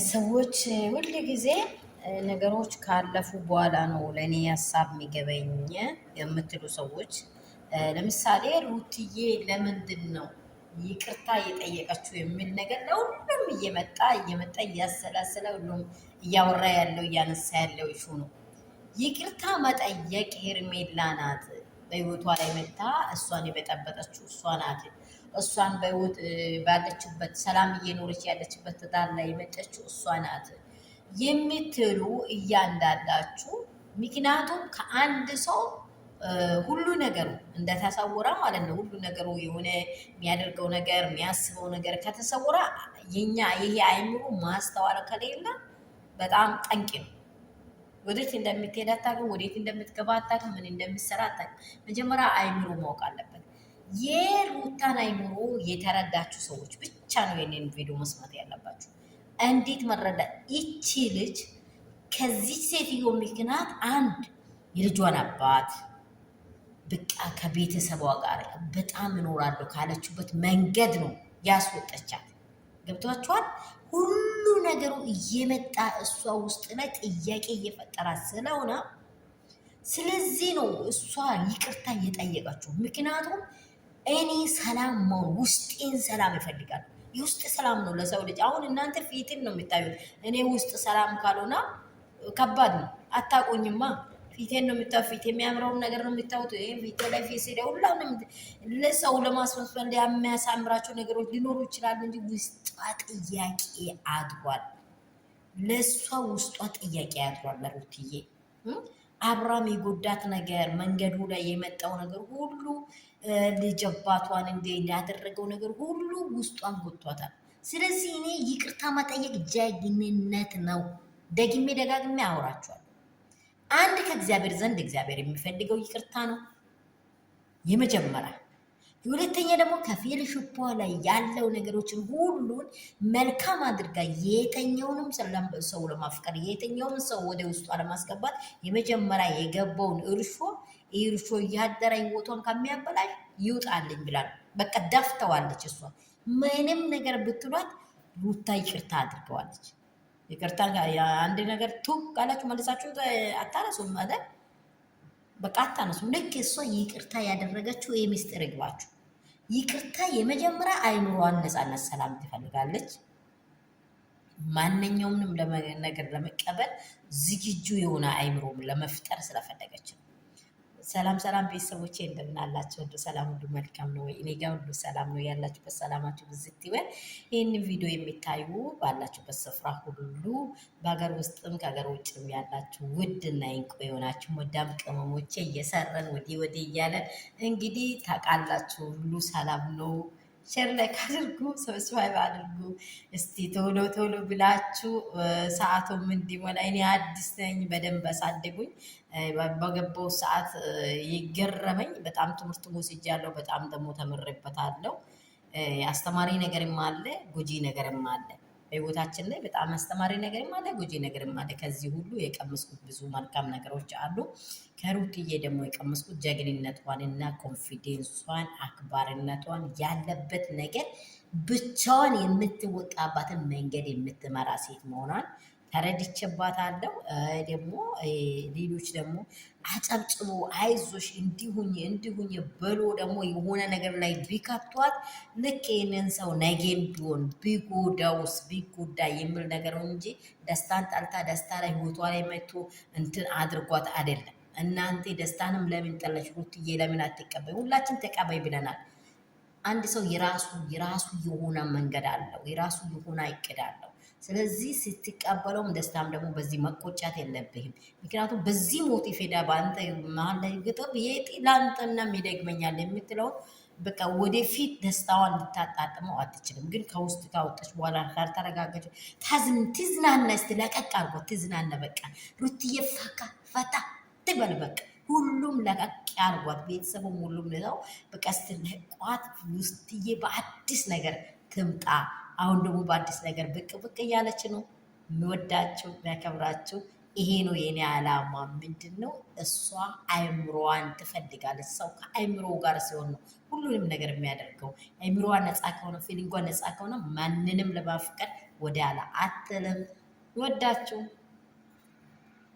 ሰዎች ሁል ጊዜ ነገሮች ካለፉ በኋላ ነው ለእኔ ሀሳብ የሚገበኝ የምትሉ ሰዎች፣ ለምሳሌ ሩትዬ ለምንድን ነው ይቅርታ እየጠየቀችው የሚል ነገር ለሁሉም እየመጣ እያሰላሰለ ሁሉም እያወራ ያለው እያነሳ ያለው ይሹ ነው። ይቅርታ መጠየቅ ሄርሜላ ናት። በህይወቷ ላይ መታ እሷን የበጠበጠችው እሷ ናት። እሷን በህይወት ባለችበት ሰላም እየኖረች ያለችበት ትዳር ላይ የመጠችው እሷ ናት የምትሉ እያንዳንዳችሁ፣ ምክንያቱም ከአንድ ሰው ሁሉ ነገሩ እንደተሰወረ ማለት ነው። ሁሉ ነገሩ የሆነ የሚያደርገው ነገር የሚያስበው ነገር ከተሰወረ የኛ ይሄ አይምሮ ማስተዋል ከሌለ በጣም ጠንቅ ነው። ወዴት እንደምትሄድ አታውቅም፣ ወዴት እንደምትገባ አታውቅም፣ ምን እንደምትሰራ አታውቅም። መጀመሪያ አይምሮ ማወቅ አለበት። የሩታን አይምሮ የተረዳችሁ ሰዎች ብቻ ነው የኔን ቪዲዮ መስማት ያለባችሁ። እንዴት መረዳት ይቺ ልጅ ከዚህ ሴትዮ ምክንያት አንድ የልጇን አባት በቃ ከቤተሰቧ ጋር በጣም እኖራለሁ ካለችበት መንገድ ነው ያስወጠቻት። ገብቷችኋል? ሁሉ ነገሩ እየመጣ እሷ ውስጥ ላይ ጥያቄ እየፈጠራት ስለሆነ ስለዚህ ነው እሷ ይቅርታ እየጠየቀችው። ምክንያቱም እኔ ሰላም መሆን ውስጤን ሰላም ይፈልጋል። የውስጥ ሰላም ነው ለሰው ልጅ። አሁን እናንተ ፊትን ነው የምታዩት። እኔ ውስጥ ሰላም ካልሆነ ከባድ ነው። አታቆኝማ። ፊቴን ነው የምታዩት። ፊት የሚያምረውን ነገር ነው የምታዩት። ፊቴ ላይ ፊት ሲደ ሁላንም ለሰው ለማስመስፈል የሚያሳምራቸው ነገሮች ሊኖሩ ይችላሉ እንጂ ውስጧ ጥያቄ አድሯል። ለእሷ ውስጧ ጥያቄ አድሯል። ለሩትዬ አብራም የጎዳት ነገር መንገዱ ላይ የመጣው ነገር ሁሉ ልጅ አባቷን ያደረገው ነገር ሁሉ ውስጧን ጎቷታል። ስለዚህ እኔ ይቅርታ መጠየቅ ጀግንነት ነው። ደግሜ ደጋግሜ አወራችኋል። አንድ ከእግዚአብሔር ዘንድ እግዚአብሔር የሚፈልገው ይቅርታ ነው የመጀመሪያ። የሁለተኛ ደግሞ ከፌሎሺፑ ላይ ያለው ነገሮችን ሁሉን መልካም አድርጋ የተኛውንም ሰው ለማፍቀር የተኛውም ሰው ወደ ውስጧ ለማስገባት የመጀመሪያ የገባውን እርሾ እያደረ ህይወቷን ከሚያበላሽ ይውጣልኝ ብላ በቃ ደፍተዋለች። እሷ ምንም ነገር ብትሏት ሩታ ይቅርታ አድርገዋለች። ይቅርታ አንድ ነገር ቱ ካላችሁ መልሳችሁ አታነሱም አይደል? በቃ አታነሱም። ልክ እሷ ይቅርታ ያደረገችው የሚስጥር ይግባችሁ። ይቅርታ የመጀመሪያ አይምሮዋን ነፃነት፣ ሰላም ትፈልጋለች። ማንኛውንም ነገር ለመቀበል ዝግጁ የሆነ አይምሮ ለመፍጠር ስለፈለገች ነው። ሰላም ሰላም ቤተሰቦቼ እንደምን አላችሁ? ሁሉ ሰላም፣ ሁሉ መልካም ነው ወይ? እኔ ጋር ሁሉ ሰላም ነው። ያላችሁበት ሰላማችሁ ብዝት ይበል። ይህን ቪዲዮ የሚታዩ ባላችሁበት ስፍራ ሁሉ በሀገር ውስጥም ከሀገር ውጭም ያላችሁ ውድና እንቁ የሆናችሁ መዳም ቅመሞቼ እየሰረን ወዲህ ወዲህ እያለን እንግዲህ ታውቃላችሁ፣ ሁሉ ሰላም ነው። ሼር ላይክ አድርጉ፣ ሰብስክራይብ አድርጉ። እስቲ ቶሎ ቶሎ ብላችሁ ሰዓቱም እንዲሞላ እኔ አዲስ ነኝ፣ በደንብ አሳድጉኝ። በገባው ሰዓት ይገረመኝ። በጣም ትምህርት ወስጃለሁ፣ በጣም ደግሞ ተምሬበታለሁ። አስተማሪ ነገርም አለ፣ ጎጂ ነገርም አለ። በህይወታችን ላይ በጣም አስተማሪ ነገርም አለ፣ ጎጂ ነገርም አለ። ከዚህ ሁሉ የቀመስኩት ብዙ መልካም ነገሮች አሉ። ከሩትዬ ደግሞ የቀመስኩት ጀግንነቷን እና ኮንፊደንሷን፣ አክባሪነቷን፣ ያለበት ነገር ብቻዋን የምትወጣባትን መንገድ የምትመራ ሴት መሆኗን ተረድቼባታለሁ። ደግሞ ሌሎች ደግሞ አጨብጭቦ አይዞሽ እንዲሁኝ ብሎ ደግሞ የሆነ ነገር ላይ ቢከቷት ልክ ይህንን ሰው ነገም ቢሆን ቢጎዳውስ ቢጎዳ የሚል ነገር ነው እንጂ ደስታን ጠልታ ደስታ ላይ ህይወቷ ላይ መጥቶ እንትን አድርጓት አይደለም። እናንተ ደስታንም ለምን ጠለሽ? ሩትዬ ለምን አትቀበይ? ሁላችን ተቀበይ ብለናል። አንድ ሰው የራሱ የሆነ መንገድ አለው፣ የራሱ የሆነ እቅድ አለው። ስለዚህ ስትቀበለውም ደስታም ደግሞ በዚህ መቆጫት የለብህም። ምክንያቱም በዚህ ሞቲቭ ሄዳ በአንተ መሀል ላይ ግጥም የጤ ለአንተና የሚደግመኛል የምትለውን በቃ ወደፊት ደስታዋን ልታጣጥመው አትችልም። ግን ከውስጥ ካወጣች በኋላ ካልተረጋገች ትዝናና። እስቲ ለቀቅ አርጎ ትዝናና። በቃ ሩትዬ ፈታ ትበል። በቃ ሁሉም ለቀቅ ያርጓት፣ ቤተሰቡም ሁሉም ነው። በቃ ስትለቋት ውስጥዬ በአዲስ ነገር ትምጣ። አሁን ደግሞ በአዲስ ነገር ብቅ ብቅ እያለች ነው። የሚወዳችሁ የሚያከብራችሁ ይሄ ነው የኔ ዓላማ። ምንድን ነው? እሷ አይምሮዋን ትፈልጋለች። ሰው ከአይምሮ ጋር ሲሆን ነው ሁሉንም ነገር የሚያደርገው። አይምሮዋ ነፃ ከሆነ፣ ፊሊንጓ ነፃ ከሆነ ማንንም ለማፍቀር ወዲያላ አትልም። ወዳችሁ